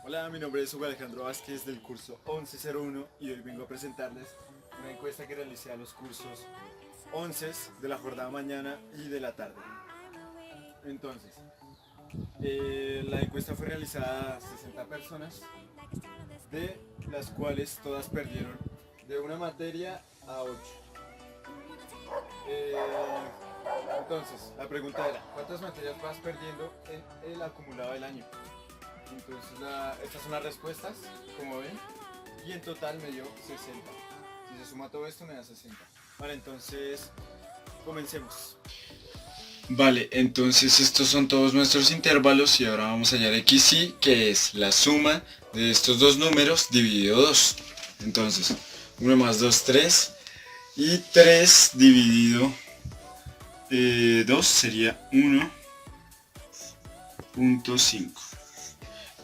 Hola, mi nombre es Hugo Alejandro Vázquez del curso 1101 y hoy vengo a presentarles una encuesta que realicé a los cursos 11 de la jornada mañana y de la tarde. Entonces, la encuesta fue realizada a 60 personas, de las cuales todas perdieron de una materia a 8. Entonces, la pregunta era, ¿cuántas materias vas perdiendo en el acumulado del año? Entonces, estas son las respuestas, como ven, y en total me dio 60. Si se suma todo esto me da 60. Vale, entonces, comencemos. Vale, entonces estos son todos nuestros intervalos y ahora vamos a hallar XY, que es la suma de estos dos números dividido 2. Entonces, 1 más 2, 3, y 3 dividido 2 sería 1.5.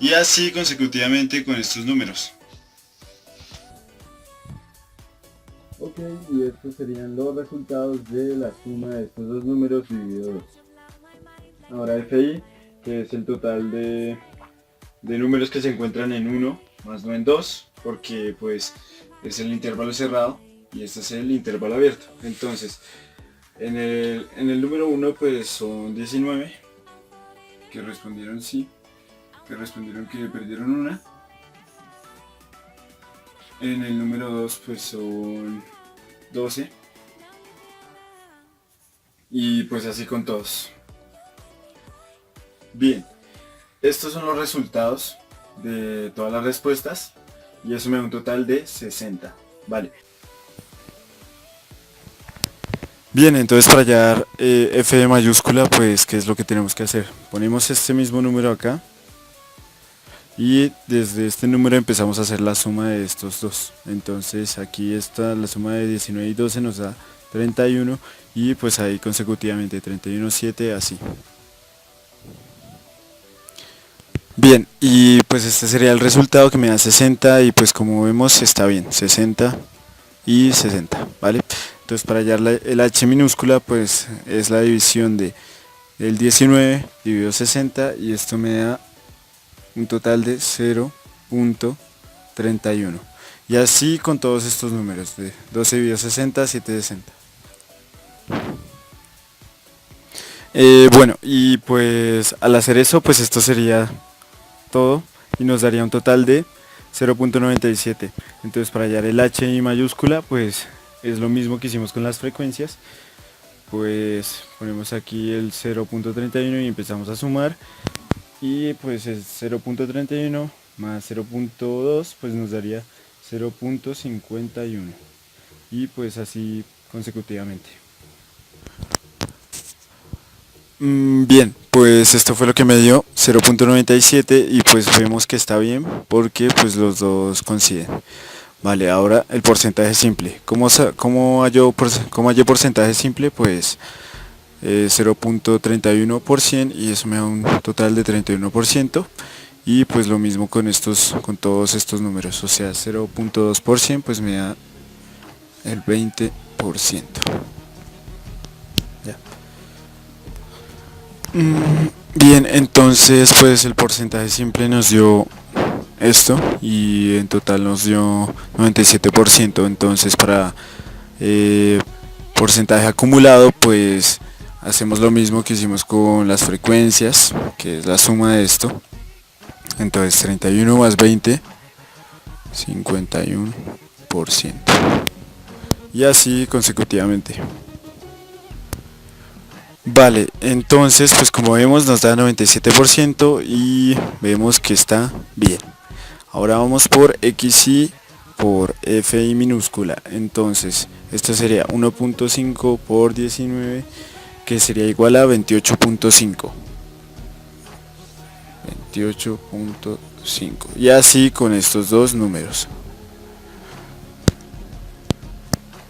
Y así consecutivamente con estos números. Ok, y estos serían los resultados de la suma de estos dos números dividido 2. Ahora FI, que es el total de números que se encuentran en 1 más no en 2, porque pues es el intervalo cerrado y este es el intervalo abierto. Entonces, en el número 1 pues son 19, que respondieron sí, que respondieron que perdieron una. En el número 2 pues son 12. Y pues así con todos. Bien, estos son los resultados de todas las respuestas y eso me da un total de 60. Vale. Bien, entonces para hallar F de mayúscula, pues ¿qué es lo que tenemos que hacer? Ponemos este mismo número acá y desde este número empezamos a hacer la suma de estos dos. Entonces aquí está la suma de 19 y 12 nos da 31 y pues ahí consecutivamente 31, 7, así. Bien, y pues este sería el resultado que me da 60 y pues como vemos está bien, 60 y 60, ¿vale? Entonces para hallar el H minúscula pues es la división de el 19 dividido 60 y esto me da un total de 0.31. Y así con todos estos números de 12 dividido 60, 760. Bueno, y pues al hacer eso pues esto sería todo y nos daría un total de 0.97. Entonces para hallar el H y mayúscula pues es lo mismo que hicimos con las frecuencias, pues ponemos aquí el 0.31 y empezamos a sumar y pues es 0.31 más 0.2 pues nos daría 0.51 y pues así consecutivamente. Bien, pues esto fue lo que me dio 0.97 y pues vemos que está bien porque pues los dos coinciden. Vale, ahora el porcentaje simple. ¿Cómo hallé porcentaje simple? Pues 0.31% y eso me da un total de 31%. Y pues lo mismo con todos estos números, o sea 0.2% pues me da el 20%. Ya. Bien, entonces pues el porcentaje simple nos dio esto y en total nos dio 97%. Entonces para porcentaje acumulado pues hacemos lo mismo que hicimos con las frecuencias, que es la suma de esto. Entonces 31 más 20, 51%. Y así consecutivamente. Vale, entonces pues como vemos nos da 97% y vemos que está bien. Ahora vamos por XY por FI minúscula. Entonces esto sería 1.5 por 19, que sería igual a 28.5. 28.5. Y así con estos dos números.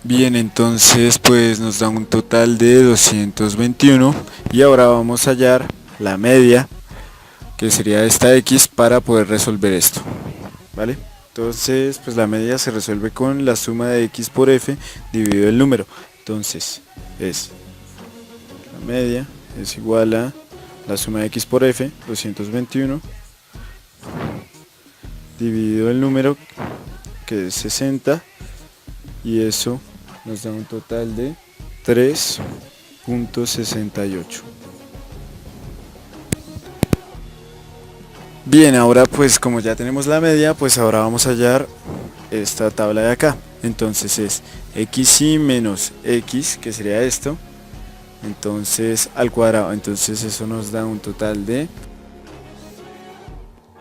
Bien, entonces pues nos da un total de 221 y ahora vamos a hallar la media, que sería esta X, para poder resolver esto, ¿vale? Entonces pues la media se resuelve con la suma de X por F dividido el número. Entonces la media es igual a la suma de x por f, 221, dividido el número, que es 60, y eso nos da un total de 3.68. Bien, ahora pues como ya tenemos la media, pues ahora vamos a hallar esta tabla de acá. Entonces es xy menos x, que sería esto, entonces al cuadrado. Entonces eso nos da un total de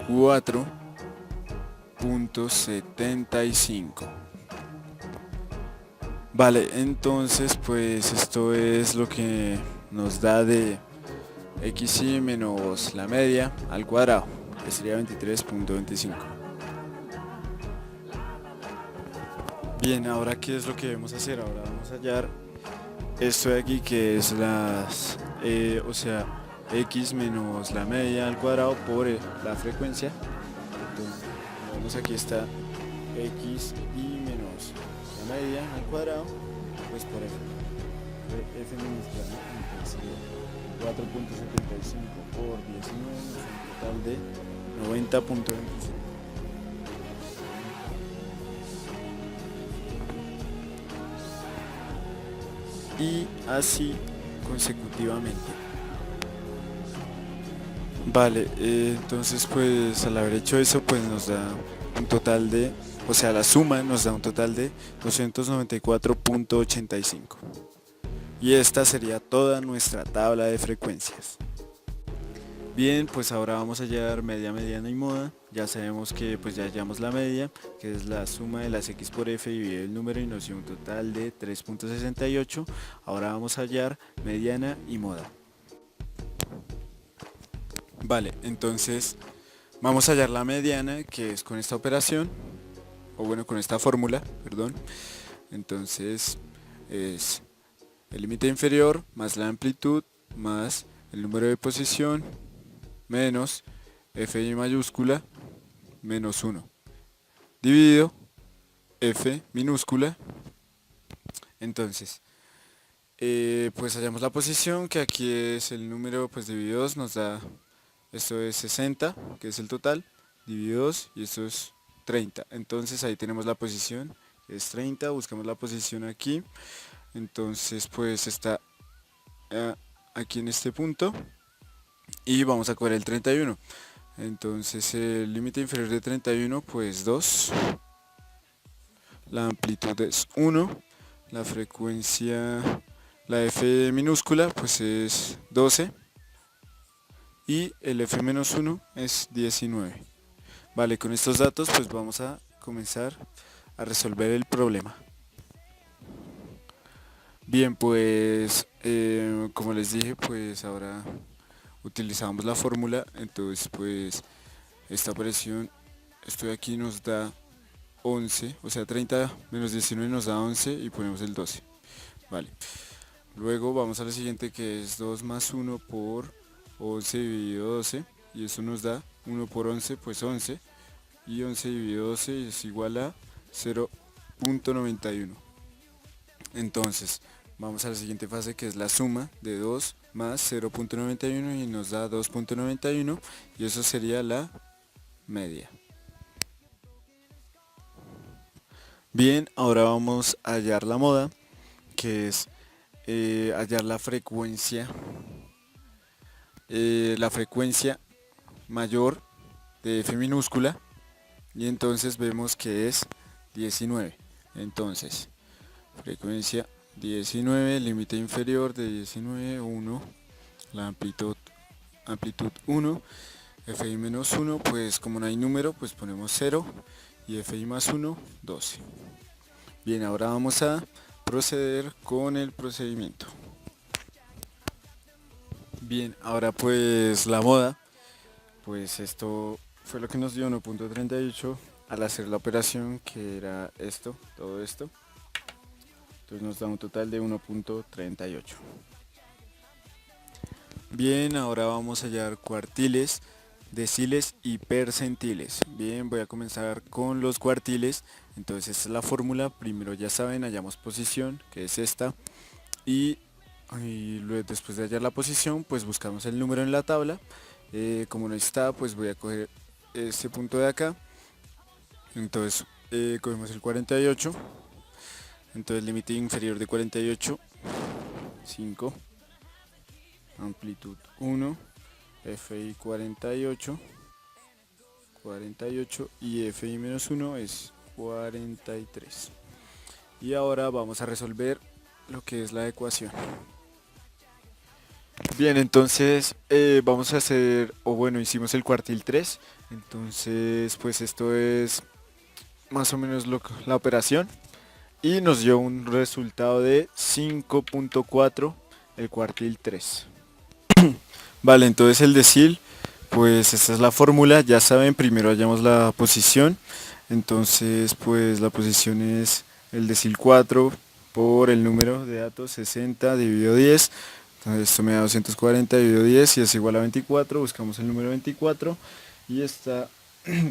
4.75. Vale, entonces pues esto es lo que nos da de xy menos la media al cuadrado, que sería 23.25. Bien, ahora ¿qué es lo que debemos hacer? Ahora vamos a hallar esto de aquí, que es o sea, x menos la media al cuadrado por la frecuencia. Entonces, como vemos, aquí está x y menos la media al cuadrado, pues por f minúscula, ¿no? Entonces 4.75 por 19 es un total de 90.25. Y así consecutivamente. Vale, entonces pues al haber hecho eso pues nos da un total de, o sea, la suma nos da un total de 294.85. Y esta sería toda nuestra tabla de frecuencias. Bien, pues ahora vamos a hallar media, mediana y moda. Ya sabemos que pues ya hallamos la media, que es la suma de las x por f dividido el número, y nos dio un total de 3.68. Ahora vamos a hallar mediana y moda. Vale, entonces vamos a hallar la mediana, que es con esta operación, o bueno, con esta fórmula, perdón. Entonces es el límite inferior más la amplitud más el número de posición menos f mayúscula menos 1 dividido f minúscula. Entonces pues hallamos la posición, que aquí es el número pues dividido 2, nos da, esto es 60, que es el total, dividido 2, y esto es 30. Entonces ahí tenemos la posición, que es 30, buscamos la posición aquí. Entonces pues está aquí en este punto, y vamos a coger el 31. Entonces el límite inferior de 31 pues 2, la amplitud es 1, la frecuencia, la f minúscula pues es 12, y el f menos 1 es 19. Vale, con estos datos pues vamos a comenzar a resolver el problema. Bien, pues como les dije, pues ahora utilizamos la fórmula. Entonces pues esta operación, esto de aquí nos da 11, o sea 30 menos 19 nos da 11, y ponemos el 12. Vale, luego vamos a la siguiente, que es 2 más 1 por 11 dividido 12, y eso nos da 1 por 11, pues 11, y 11 dividido 12 es igual a 0.91. Entonces vamos a la siguiente fase, que es la suma de 2 más 0.91, y nos da 2.91, y eso sería la media. Bien, ahora vamos a hallar la moda, que es hallar la frecuencia mayor de f minúscula, y entonces vemos que es 19. Entonces frecuencia 19, límite inferior de 19, 1, la amplitud 1, fi menos 1, pues como no hay número pues ponemos 0, y fi más 1, 12. Bien, ahora vamos a proceder con el procedimiento. Bien, ahora pues la moda, pues esto fue lo que nos dio 1.38 al hacer la operación, que era esto, todo esto. Entonces nos da un total de 1.38. Bien, ahora vamos a hallar cuartiles, deciles y percentiles. Bien, voy a comenzar con los cuartiles. Entonces esta es la fórmula. Primero, ya saben, hallamos posición, que es esta, y y luego, después de hallar la posición, pues buscamos el número en la tabla. Como no está, pues voy a coger este punto de acá. Entonces cogemos el 48. Entonces límite inferior de 48, 5, amplitud 1, FI 48, 48 y FI menos 1 es 43. Y ahora vamos a resolver lo que es la ecuación. Bien, entonces vamos a hacer, o bueno, hicimos el cuartil 3. Entonces pues esto es más o menos la operación. Y nos dio un resultado de 5.4 el cuartil 3. Vale, entonces el decil, pues esta es la fórmula. Ya saben, primero hallamos la posición. Entonces pues la posición es el decil 4 por el número de datos 60 dividido 10. Entonces esto me da 240 dividido 10 y es igual a 24. Buscamos el número 24 y está,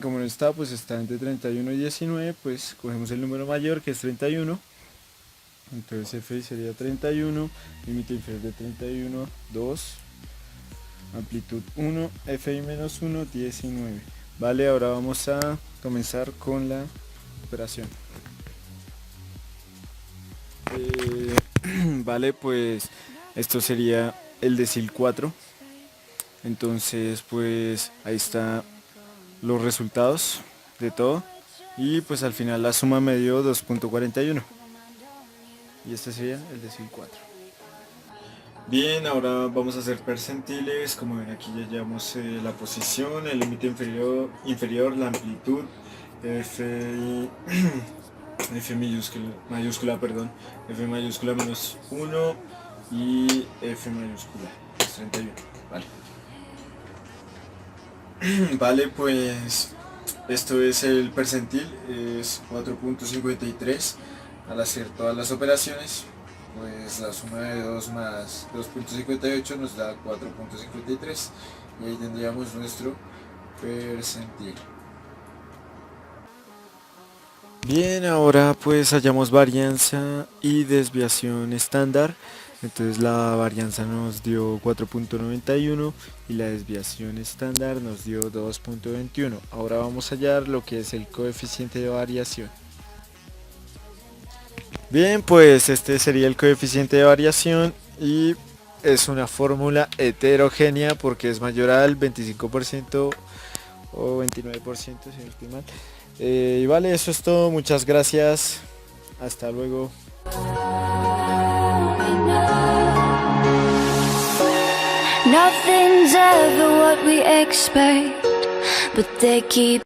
como no está, pues está entre 31 y 19, pues cogemos el número mayor que es 31. Entonces FI sería 31, límite inferior de 31, 2, amplitud 1, FI menos 1, 19. Vale, ahora vamos a comenzar con la operación. Vale, pues esto sería el decil 4. Entonces pues ahí está los resultados de todo. Y pues al final la suma me dio 2.41. Y este sería el decil 4. Bien, ahora vamos a hacer percentiles. Como ven, aquí ya llevamos la posición, el límite inferior, la amplitud, F mayúscula, F mayúscula menos 1 y F mayúscula es 31. Vale. Vale, pues esto es el percentil, es 4.53. Al hacer todas las operaciones, pues la suma de 2 más 2.58 nos da 4.53 y ahí tendríamos nuestro percentil. Bien, ahora pues hallamos varianza y desviación estándar. Entonces la varianza nos dio 4.91 y la desviación estándar nos dio 2.21. Ahora vamos a hallar lo que es el coeficiente de variación. Bien, pues este sería el coeficiente de variación y es una fórmula heterogénea porque es mayor al 25% o 29%, si no estoy mal. Y vale, eso es todo, muchas gracias, hasta luego. Nothing's ever what we expect, but they keep